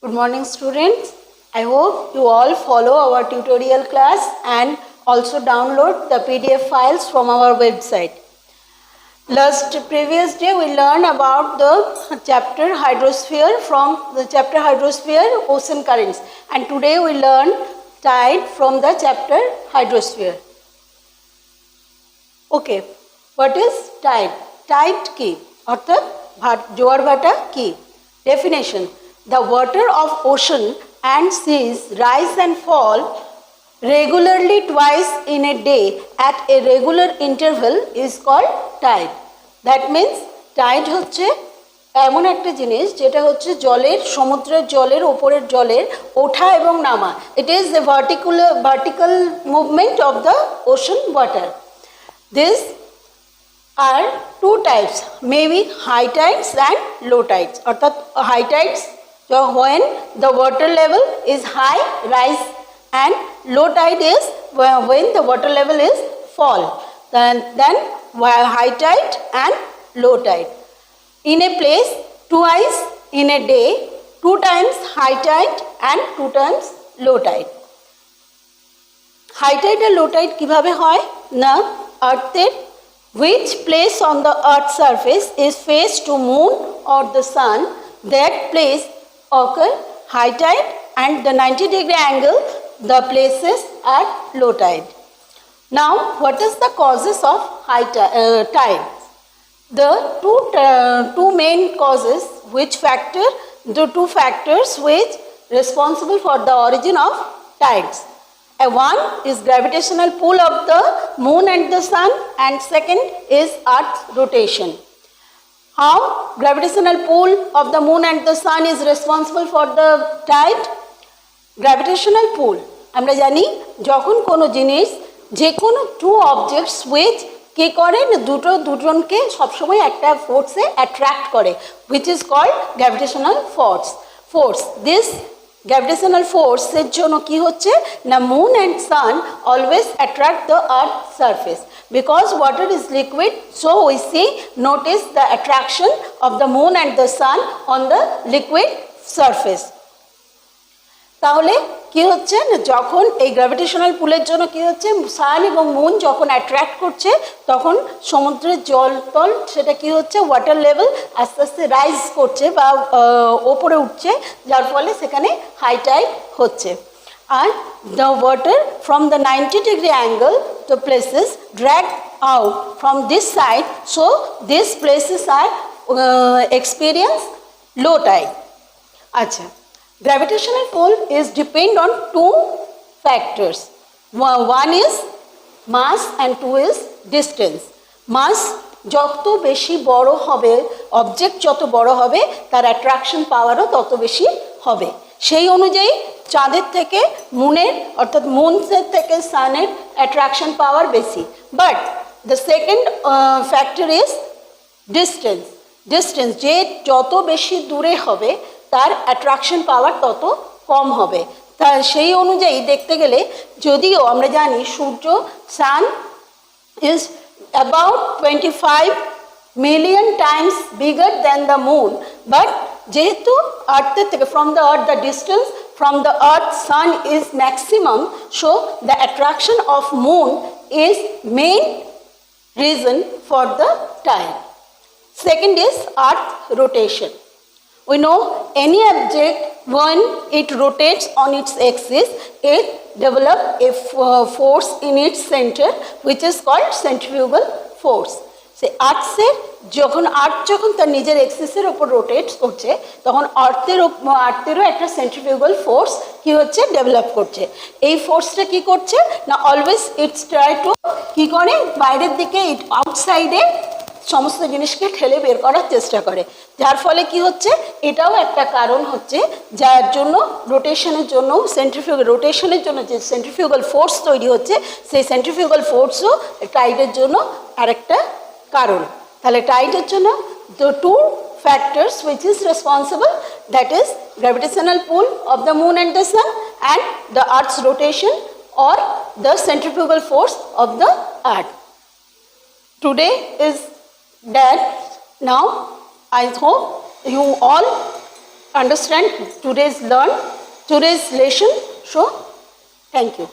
Good morning students. I hope you all follow our tutorial class and also download the PDF files from our website. Previous day we learned about the chapter hydrosphere from the chapter hydrosphere ocean currents, and today we learn tide from the chapter hydrosphere. Okay, what is tide? Tide ki অর্থাৎ জোয়ার ভাটা কি? Definition: the water of ocean and seas rise and fall regularly twice in a day at a regular interval is called tide. That means tide হচ্ছে এমন একটা জিনিস যেটা হচ্ছে জলের, সমুদ্রের জলের, উপরের জলের ওঠা এবং নামা. It is the vertical movement of the ocean water. These are two types, maybe high tides and low tides. অর্থাৎ high tides when the water level is high, rise, and low tide is when the water level is fall. Then high tide and low tide. In a place, twice in a day, 2 times high tide and 2 times low tide. High tide and low tide কিভাবে হয় না, earthের which place on the earth's surface is face to moon or the sun, that place occur high tide, and the 90-degree angle the places at low tide. Now what is the causes of high tide? The two main causes, the two factors which responsible for the origin of tides. One is gravitational pull of the moon and the sun, and second is earth's rotation. How gravitational pull of the moon and the sun is responsible for the tide? Gravitational pull, আমরা জানি যখন কোনো জিনিস, যে কোনো two objects which কি করে দুজনকে সবসময় একটা ফোর্সে অ্যাট্রাক্ট করে, which is called gravitational force. This gravitational force এর জন্য কি হচ্ছে না, moon and sun always attract the earth's surface. Because water is liquid, so we notice the attraction of the moon and the sun on the liquid surface. তাহলে কি হচ্ছে না, যখন এই গ্র্যাভিটেশনাল পুলের জন্য কি হচ্ছে, সান এবং মুন যখন অ্যাট্রাক্ট করছে তখন সমুদ্রের জলতল সেটা কি হচ্ছে, ওয়াটার লেভেল আস্তে আস্তে রাইজ করছে বা ওপরে উঠছে, যার ফলে সেখানে হাই টাইড হচ্ছে. আর the water from the 90-degree angle the places drag out from this side, so these places are experience low tide. আচ্ছা, gravitational pull is depend on two factors. One is mass and two is distance. Mass যত বেশি বড় হবে, object যত বড় হবে, তার attraction পাওয়ারও তত বেশি হবে. সেই অনুযায়ী চাঁদের থেকে মুনের, অর্থাৎ মুনের থেকে সানের অ্যাট্রাকশন পাওয়ার বেশি. But the second factor is distance. যে যত বেশি দূরে হবে তার অ্যাট্রাকশন পাওয়ার তত কম হবে. তা সেই অনুযায়ী দেখতে গেলে, যদিও আমরা জানি সূর্য, sun is about 25 million times bigger than the moon, but যেহেতু আর্থের থেকে from the earth the distance from the earth sun is maximum, so the attraction of moon is main reason for the tide. Second is earth rotation. We know any object when it rotates on its axis, it develops a force in its center which is called centrifugal force. আর্থের যখন তার নিজের এক্সিসের ওপর rotate করছে, তখন আর্থেরও একটা centrifugal force কি হচ্ছে, develop করছে. এই ফোর্সটা কি করছে না, অলওয়েজ ইটস ট্রাই টু কি করে, বাইরের দিকে আউটসাইডে সমস্ত জিনিসকে ঠেলে বের করার চেষ্টা করে. যার ফলে কি হচ্ছে, এটাও একটা কারণ হচ্ছে যার জন্য রোটেশনের জন্য রোটেশনের জন্য যে সেন্ট্রিফিউগাল ফোর্স তৈরি হচ্ছে, সেই সেন্ট্রিফিউগাল ফোর্সও টাইডের জন্য আরেকটা কারণ. তাহলে টাইডের জন্য the two factors which is responsible, that is gravitational pull of the moon and the sun and the earth's rotation or the centrifugal force of the earth. Today is that. Now I hope you all understand today's lesson. So thank you.